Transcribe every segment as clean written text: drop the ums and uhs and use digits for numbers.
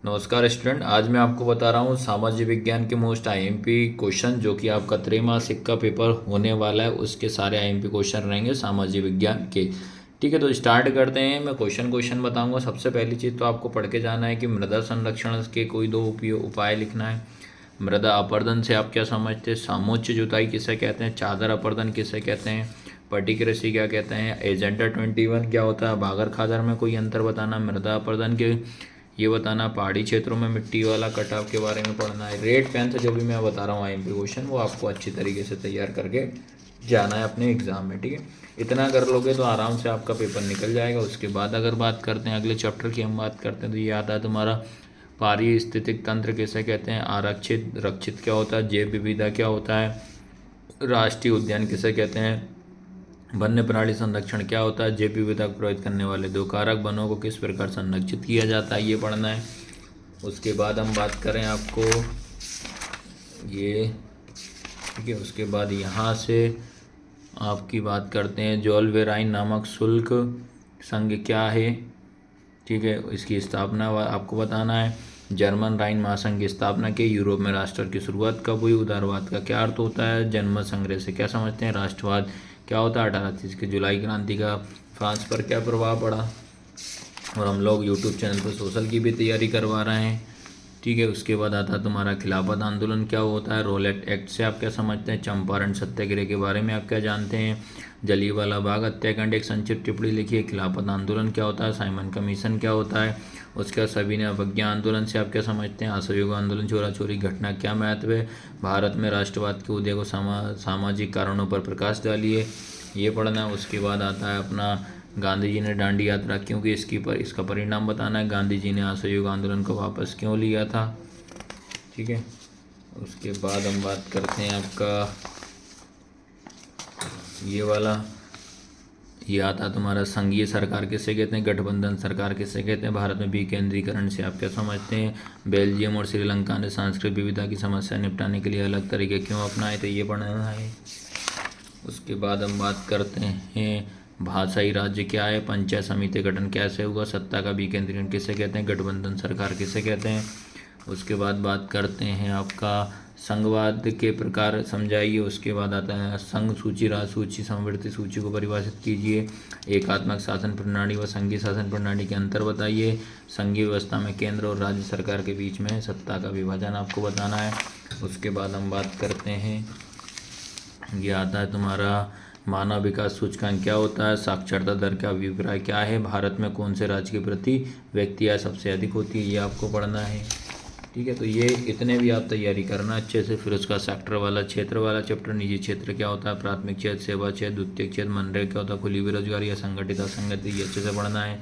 नमस्कार स्टूडेंट, आज मैं आपको बता रहा हूँ सामाजिक विज्ञान के मोस्ट आईएमपी क्वेश्चन जो कि आपका त्रैमासिक का पेपर होने वाला है। उसके सारे आईएमपी क्वेश्चन रहेंगे सामाजिक विज्ञान के। ठीक है, तो स्टार्ट करते हैं। मैं क्वेश्चन क्वेश्चन बताऊंगा। सबसे पहली चीज़ तो आपको पढ़ के जाना है कि मृदा संरक्षण के कोई दो उपाय लिखना है। मृदा अपरदन से आप क्या समझते हैं, समोच्च जुताई किसे कहते हैं, चादर अपरदन किसे कहते हैं, पर्टिकृषि क्या कहते हैं, एजेंडा 21 क्या होता है, भागर खादर में कोई अंतर बताना, मृदा अपरदन के ये बताना, पहाड़ी क्षेत्रों में मिट्टी वाला कटाव के बारे में पढ़ना है। रेट पेन से जो भी मैं बता रहा हूँ आईएमपी क्वेश्चन वो आपको अच्छी तरीके से तैयार करके जाना है अपने एग्ज़ाम में। ठीक है, इतना कर लोगे तो आराम से आपका पेपर निकल जाएगा। उसके बाद अगर बात करते हैं अगले चैप्टर की, हम बात करते हैं तो ये आता है तुम्हारा पारिस्थितिक तंत्र किसे कहते हैं, आरक्षित रक्षित क्या होता है, जैव विविधता क्या होता है, राष्ट्रीय उद्यान किसे कहते हैं, वन्य प्राणी संरक्षण क्या होता है, जैव विविधता को प्रभावित करने वाले दो कारक वनों को किस प्रकार संरक्षित किया जाता है, ये पढ़ना है। उसके बाद हम बात करें आपको ये, ठीक है, उसके बाद यहाँ से आपकी बात करते हैं जोल्वेराइन नामक शुल्क संघ क्या है। ठीक है, इसकी स्थापना आपको बताना है। जर्मन राइन महासंघ की स्थापना की। यूरोप में राष्ट्र की शुरुआत कब हुई। उदारवाद का क्या अर्थ होता है। जनमत संग्रह से क्या समझते हैं। राष्ट्रवाद क्या होता है। 1830 की जुलाई क्रांति का फ्रांस पर क्या प्रभाव पड़ा। और हम लोग यूट्यूब चैनल पर सोशल की भी तैयारी करवा रहे हैं। ठीक है, उसके बाद आता है तुम्हारा खिलाफत आंदोलन क्या होता है। रोलेट एक्ट से आप क्या समझते हैं। चंपारण सत्याग्रह के बारे में आप क्या जानते हैं। जलियांवाला बाग हत्याकांड एक संक्षिप्त टिप्पणी लिखिए। खिलाफत आंदोलन क्या होता है। साइमन कमीशन क्या होता है। उसके बाद सविनय अवज्ञा आंदोलन से आप क्या समझते हैं। असहयोग आंदोलन चोरा चोरी घटना क्या महत्व है। भारत में राष्ट्रवाद के उदय को सामाजिक कारणों पर प्रकाश डालिए, ये पढ़ना है। उसके बाद आता है अपना गांधी जी ने दांडी यात्रा क्यों की, इसका परिणाम बताना है। गांधी जी ने असहयोग आंदोलन को वापस क्यों लिया था। ठीक है, उसके बाद हम बात करते हैं आपका ये वाला, ये आता है तुम्हारा संघीय सरकार किसे कहते हैं। गठबंधन सरकार किसे कहते हैं। भारत में विकेंद्रीकरण से आप क्या समझते हैं। बेल्जियम और श्रीलंका ने सांस्कृतिक विविधता की समस्या निपटाने के लिए अलग तरीके क्यों अपनाए थे, ये पढ़ना है। उसके बाद हम बात करते हैं भाषाई राज्य क्या है। पंचायत समिति गठन कैसे हुआ। सत्ता का विकेंद्रीकरण किसे कहते हैं। गठबंधन सरकार किसे कहते हैं। उसके बाद बात करते हैं आपका संघवाद के प्रकार समझाइए। उसके बाद आता है संघ सूची, राज सूची, समवर्ती सूची को परिभाषित कीजिए। एकात्मक शासन प्रणाली व संघीय शासन प्रणाली के अंतर बताइए। संघीय व्यवस्था में केंद्र और राज्य सरकार के बीच में सत्ता का विभाजन आपको बताना है। उसके बाद हम बात करते हैं, ये आता है तुम्हारा मानव विकास सूचकांक क्या होता है। साक्षरता दर का अभिप्राय क्या है। भारत में कौन से राज्य के प्रति व्यक्ति आय सबसे अधिक होती है, ये आपको पढ़ना है। ठीक है, तो ये इतने भी आप तैयारी करना अच्छे से। फिर उसका सेक्टर वाला, क्षेत्र वाला चैप्टर, निजी क्षेत्र क्या होता है, प्राथमिक क्षेत्र, सेवा क्षेत्र, द्वितीय क्षेत्र, मनरेगा क्या होता है, खुली बेरोजगारी या संगठित असंगठित, ये अच्छे से पढ़ना है।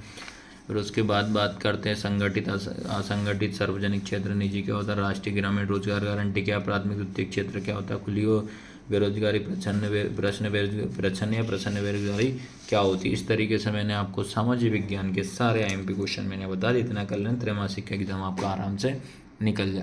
फिर उसके बाद बात करते हैं संगठित असंगठित, सार्वजनिक क्षेत्र, निजी क्या होता है, राष्ट्रीय ग्रामीण रोजगार गारंटी क्या, प्राथमिक द्वितीय क्षेत्र क्या होता है, खुली बेरोजगारी, प्रश्न बेरोजगारी क्या होती है। इस तरीके से मैंने आपको सामाजिक विज्ञान के सारे आईएमपी क्वेश्चन मैंने बता दिए। इतना कर लें, त्रैमासिक का एग्जाम आपका आराम से निकल जाए।